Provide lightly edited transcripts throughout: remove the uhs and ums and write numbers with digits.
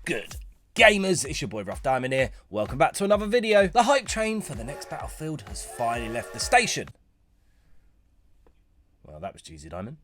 Good gamers, it's your boy Rough Diamond here. Welcome back to another video. The hype train for the next Battlefield has finally left the station. Well, that was cheesy, Diamond.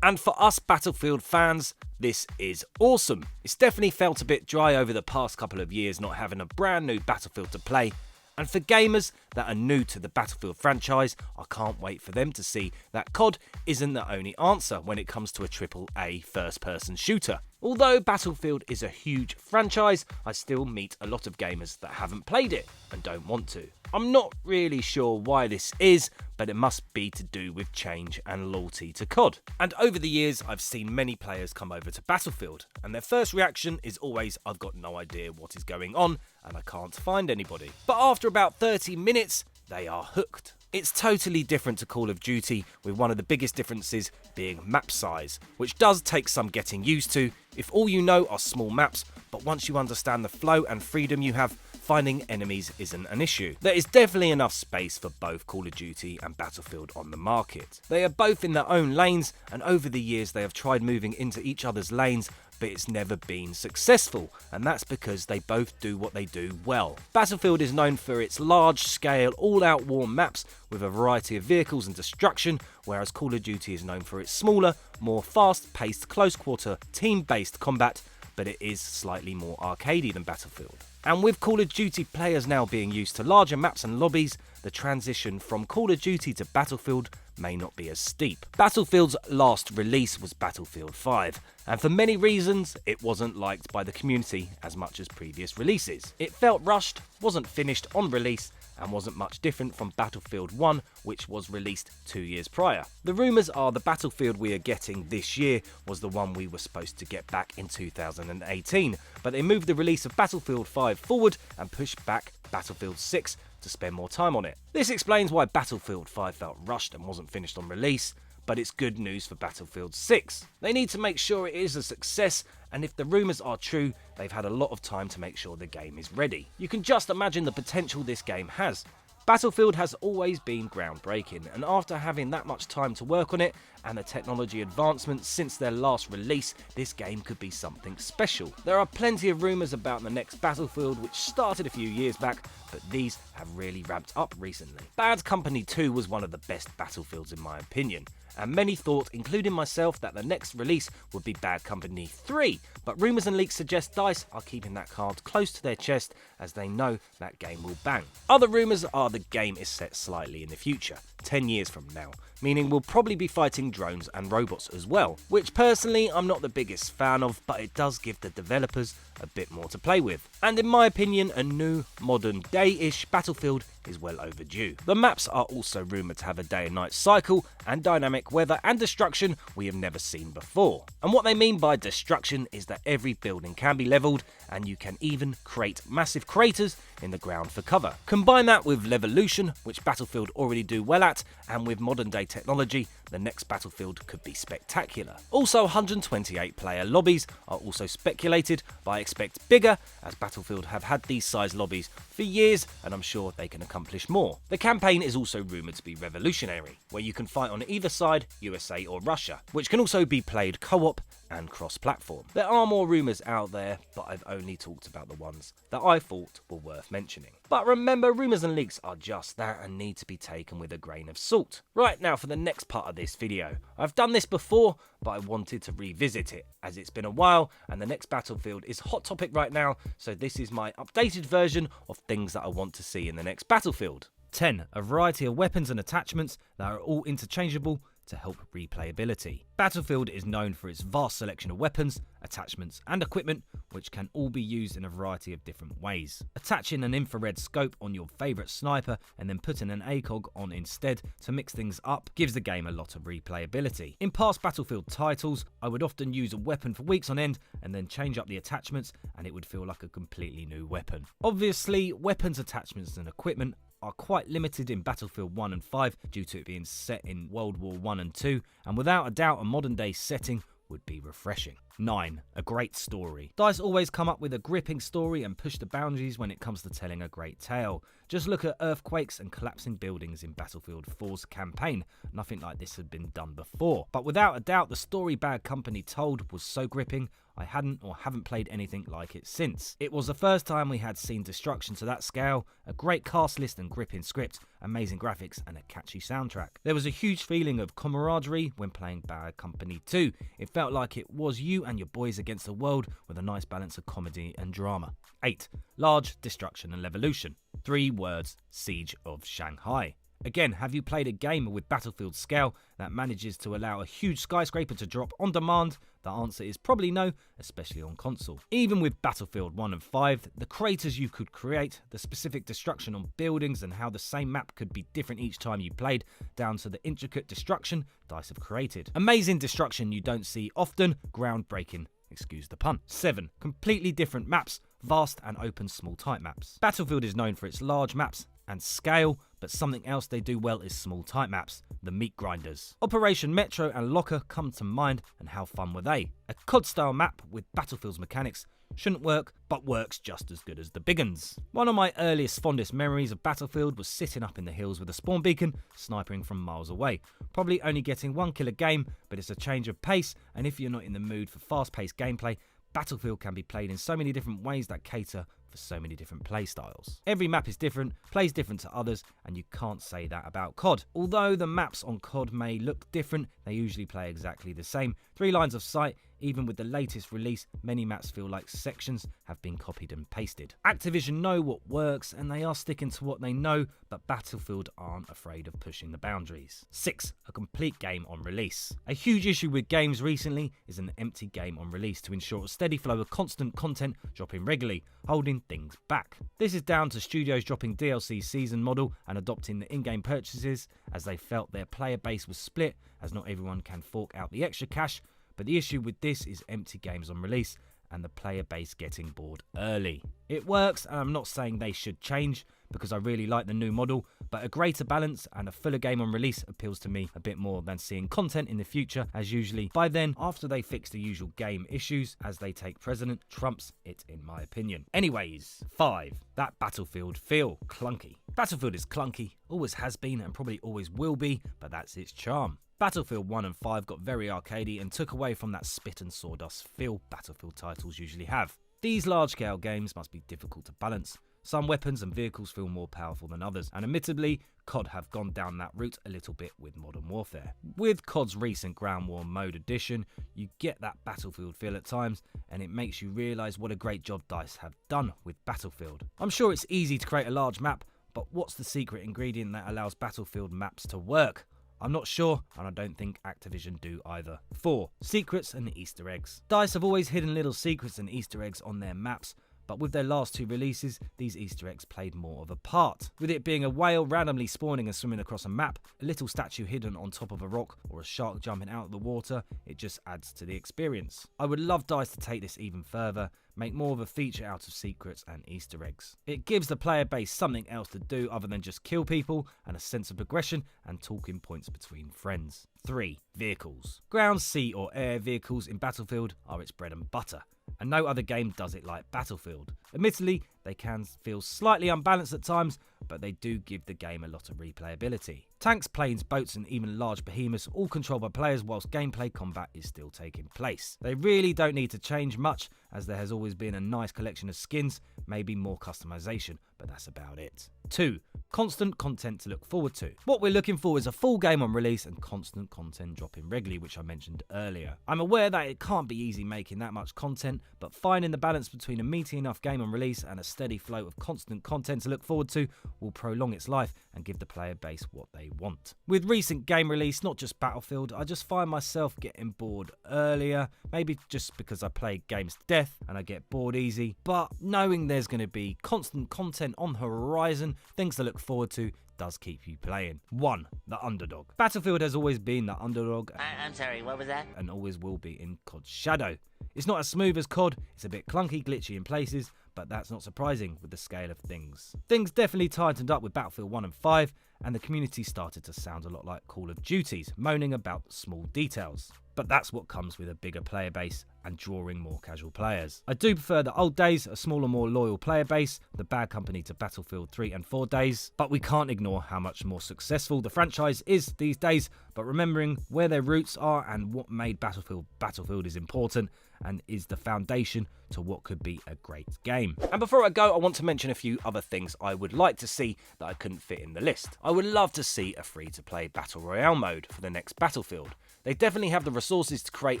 And for us Battlefield fans, this is awesome. It's definitely felt a bit dry over the past couple of years not having a brand new Battlefield to play. And for gamers that are new to the Battlefield franchise, I can't wait for them to see that COD isn't the only answer when it comes to a AAA first-person shooter. Although Battlefield is a huge franchise, I still meet a lot of gamers that haven't played it and don't want to. I'm not really sure why this is, but it must be to do with change and loyalty to COD. And over the years, I've seen many players come over to Battlefield, and their first reaction is always, I've got no idea what is going on, and I can't find anybody. But after about 30 minutes, they are hooked. It's totally different to Call of Duty, with one of the biggest differences being map size, which does take some getting used to if all you know are small maps, but once you understand the flow and freedom you have, finding enemies isn't an issue. There is definitely enough space for both Call of Duty and Battlefield on the market. They are both in their own lanes, and over the years they have tried moving into each other's lanes, but it's never been successful, and that's because they both do what they do well. Battlefield is known for its large-scale, all-out war maps with a variety of vehicles and destruction, whereas Call of Duty is known for its smaller, more fast-paced, close-quarter, team-based combat, but it is slightly more arcadey than Battlefield. And with Call of Duty players now being used to larger maps and lobbies, the transition from Call of Duty to Battlefield may not be as steep. Battlefield's last release was Battlefield 5, and for many reasons, it wasn't liked by the community as much as previous releases. It felt rushed, wasn't finished on release, and wasn't much different from Battlefield 1, which was released 2 years prior. The rumours are the Battlefield we are getting this year was the one we were supposed to get back in 2018, but they moved the release of Battlefield 5 forward and pushed back Battlefield 6 to spend more time on it. This explains why Battlefield 5 felt rushed and wasn't finished on release, but it's good news for Battlefield 6. They need to make sure it is a success, and if the rumours are true, they've had a lot of time to make sure the game is ready. You can just imagine the potential this game has. Battlefield has always been groundbreaking, and after having that much time to work on it, and the technology advancements since their last release, this game could be something special. There are plenty of rumours about the next Battlefield, which started a few years back, but these have really ramped up recently. Bad Company 2 was one of the best Battlefields in my opinion, and many thought, including myself, that the next release would be Bad Company 3, but rumours and leaks suggest DICE are keeping that card close to their chest as they know that game will bang. Other rumours are the game is set slightly in the future, 10 years from now, meaning we'll probably be fighting drones and robots as well, which personally I'm not the biggest fan of, but it does give the developers a bit more to play with. And in my opinion, a new, modern day-ish Battlefield is well overdue. The maps are also rumoured to have a day and night cycle and dynamic weather and destruction we have never seen before. And what they mean by destruction is that every building can be levelled and you can even create massive craters in the ground for cover. Combine that with LEVOLUTIon, which Battlefield already do well at, and with modern day technology, the next Battlefield could be spectacular. Also, 128 player lobbies are also speculated, but I expect bigger, as Battlefield have had these size lobbies for years, and I'm sure they can accomplish more. The campaign is also rumoured to be revolutionary, where you can fight on either side, USA or Russia, which can also be played co-op and cross-platform. There are more rumours out there, but I've only talked about the ones that I thought were worth mentioning. But remember, rumours and leaks are just that and need to be taken with a grain of salt. Right, now for the next part of this video. I've done this before, but I wanted to revisit it, as it's been a while and the next Battlefield is hot topic right now, so this is my updated version of things that I want to see in the next Battlefield. 10. A variety of weapons and attachments that are all interchangeable to help replayability. Battlefield is known for its vast selection of weapons, attachments and equipment, which can all be used in a variety of different ways. Attaching an infrared scope on your favourite sniper and then putting an ACOG on instead to mix things up gives the game a lot of replayability. In past Battlefield titles, I would often use a weapon for weeks on end and then change up the attachments and it would feel like a completely new weapon. Obviously, weapons, attachments and equipment are quite limited in Battlefield 1 and 5 due to it being set in World War 1 and 2, and without a doubt a modern day setting would be refreshing. 9. A great story. DICE always come up with a gripping story and push the boundaries when it comes to telling a great tale. Just look at earthquakes and collapsing buildings in Battlefield 4's campaign. Nothing like this had been done before. But without a doubt, the story Bad Company told was so gripping, I hadn't or haven't played anything like it since. It was the first time we had seen destruction to that scale, a great cast list and gripping script, amazing graphics and a catchy soundtrack. There was a huge feeling of camaraderie when playing Bad Company 2. It felt like it was you and your boys against the world with a nice balance of comedy and drama. 8. Large destruction and levolution. 3 words, Siege of Shanghai. Again, have you played a game with Battlefield scale that manages to allow a huge skyscraper to drop on demand? The answer is probably no, especially on console. Even with Battlefield 1 and 5, the craters you could create, the specific destruction on buildings and how the same map could be different each time you played, down to the intricate destruction DICE have created. Amazing destruction you don't see often, groundbreaking. Excuse the pun. 7. Completely different maps, vast and open small tight maps. Battlefield is known for its large maps and scale, but something else they do well is small tight maps, the meat grinders. Operation Metro and Locker come to mind, and how fun were they? A COD style map with Battlefield's mechanics shouldn't work, but works just as good as the big uns. One of my earliest fondest memories of Battlefield was sitting up in the hills with a spawn beacon, sniping from miles away. Probably only getting 1 kill a game, but it's a change of pace, and if you're not in the mood for fast-paced gameplay, Battlefield can be played in so many different ways that cater for so many different play styles. Every map is different, plays different to others, and you can't say that about COD. Although the maps on COD may look different, they usually play exactly the same. 3 lines of sight. Even with the latest release, many maps feel like sections have been copied and pasted. Activision know what works and they are sticking to what they know, but Battlefield aren't afraid of pushing the boundaries. 6. A complete game on release. A huge issue with games recently is an empty game on release to ensure a steady flow of constant content dropping regularly, holding things back. This is down to studios dropping DLC season model and adopting the in-game purchases as they felt their player base was split, as not everyone can fork out the extra cash. But the issue with this is empty games on release and the player base getting bored early. It works, and I'm not saying they should change because I really like the new model, but a greater balance and a fuller game on release appeals to me a bit more than seeing content in the future, as usually by then, after they fix the usual game issues as they take precedent, trumps it in my opinion. Anyways, 5. That Battlefield feel. Clunky. Battlefield is clunky, always has been and probably always will be, but that's its charm. Battlefield 1 and 5 got very arcadey and took away from that spit and sawdust feel Battlefield titles usually have. These large-scale games must be difficult to balance. Some weapons and vehicles feel more powerful than others, and admittedly, COD have gone down that route a little bit with Modern Warfare. With COD's recent Ground War Mode edition, you get that Battlefield feel at times, and it makes you realise what a great job DICE have done with Battlefield. I'm sure it's easy to create a large map, but what's the secret ingredient that allows Battlefield maps to work? I'm not sure, and I don't think Activision do either. 4. Secrets and Easter eggs. DICE have always hidden little secrets and Easter eggs on their maps, but with their last 2 releases, these Easter eggs played more of a part. With it being a whale randomly spawning and swimming across a map, a little statue hidden on top of a rock, or a shark jumping out of the water, it just adds to the experience. I would love DICE to take this even further, make more of a feature out of secrets and Easter eggs. It gives the player base something else to do other than just kill people, and a sense of progression and talking points between friends. 3. Vehicles. Ground, sea or air vehicles in Battlefield are its bread and butter, and no other game does it like Battlefield. Admittedly, they can feel slightly unbalanced at times, but they do give the game a lot of replayability. Tanks, planes, boats and even large behemoths all controlled by players whilst gameplay combat is still taking place. They really don't need to change much, as there has always been a nice collection of skins, maybe more customization, but that's about it. 2. Constant content to look forward to. What we're looking for is a full game on release and constant content dropping regularly, which I mentioned earlier. I'm aware that it can't be easy making that much content, but finding the balance between a meaty enough game on release and a steady flow of constant content to look forward to will prolong its life and give the player base what they want. With recent game release, not just Battlefield, I just find myself getting bored earlier, maybe just because I play games to death and I get bored easy, but knowing there's going to be constant content on the horizon, things to look forward to, does keep you playing. 1. The underdog. Battlefield has always been the underdog. I'm sorry, what was that? And always will be in COD's shadow. It's not as smooth as COD, it's a bit clunky, glitchy in places, but that's not surprising with the scale of things. Things definitely tightened up with Battlefield 1 and 5, and the community started to sound a lot like Call of Duty's, moaning about small details. but that's what comes with a bigger player base and drawing more casual players. I do prefer the old days, a smaller, more loyal player base, the bad company to Battlefield 3 and 4 days, but we can't ignore how much more successful the franchise is these days, but remembering where their roots are and what made Battlefield is important and is the foundation to what could be a great game. And before I go, I want to mention a few other things I would like to see that I couldn't fit in the list. I would love to see a free-to-play Battle Royale mode for the next Battlefield. They definitely have the resources to create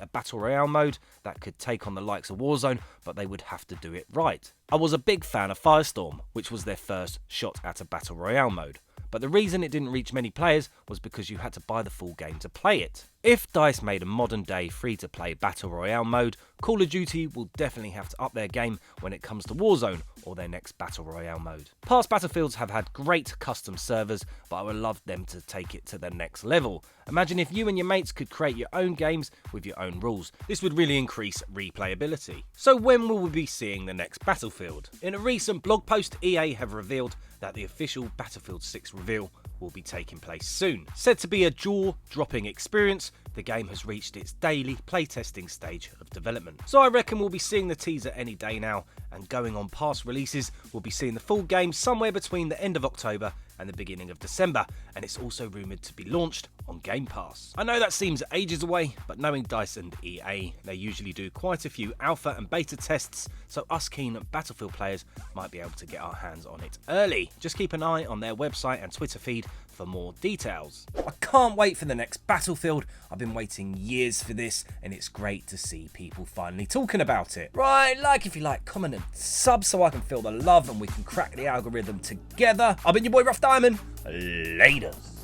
a Battle Royale mode that could take on the likes of Warzone, but they would have to do it right. I was a big fan of Firestorm, which was their first shot at a Battle Royale mode. But the reason it didn't reach many players was because you had to buy the full game to play it. If DICE made a modern day free-to-play Battle Royale mode, Call of Duty will definitely have to up their game when it comes to Warzone or their next Battle Royale mode. Past Battlefields have had great custom servers, but I would love them to take it to the next level. Imagine if you and your mates could create your own games with your own rules. This would really increase replayability. So when will we be seeing the next Battlefield? In a recent blog post, EA have revealed that the official Battlefield 6 reveal will be taking place soon. Said to be a jaw-dropping experience, the game has reached its daily playtesting stage of development. So I reckon we'll be seeing the teaser any day now, and going on past releases, we'll be seeing the full game somewhere between the end of October and the beginning of December, and it's also rumoured to be launched on Game Pass. I know that seems ages away, but knowing DICE and EA, they usually do quite a few alpha and beta tests, so us keen Battlefield players might be able to get our hands on it early. Just keep an eye on their website and Twitter feed for more details. I can't wait for the next Battlefield. I've been waiting years for this, and it's great to see people finally talking about it. Right, like if you like, comment and sub so I can feel the love and we can crack the algorithm together. I've been your boy Rough Diamond. Laters.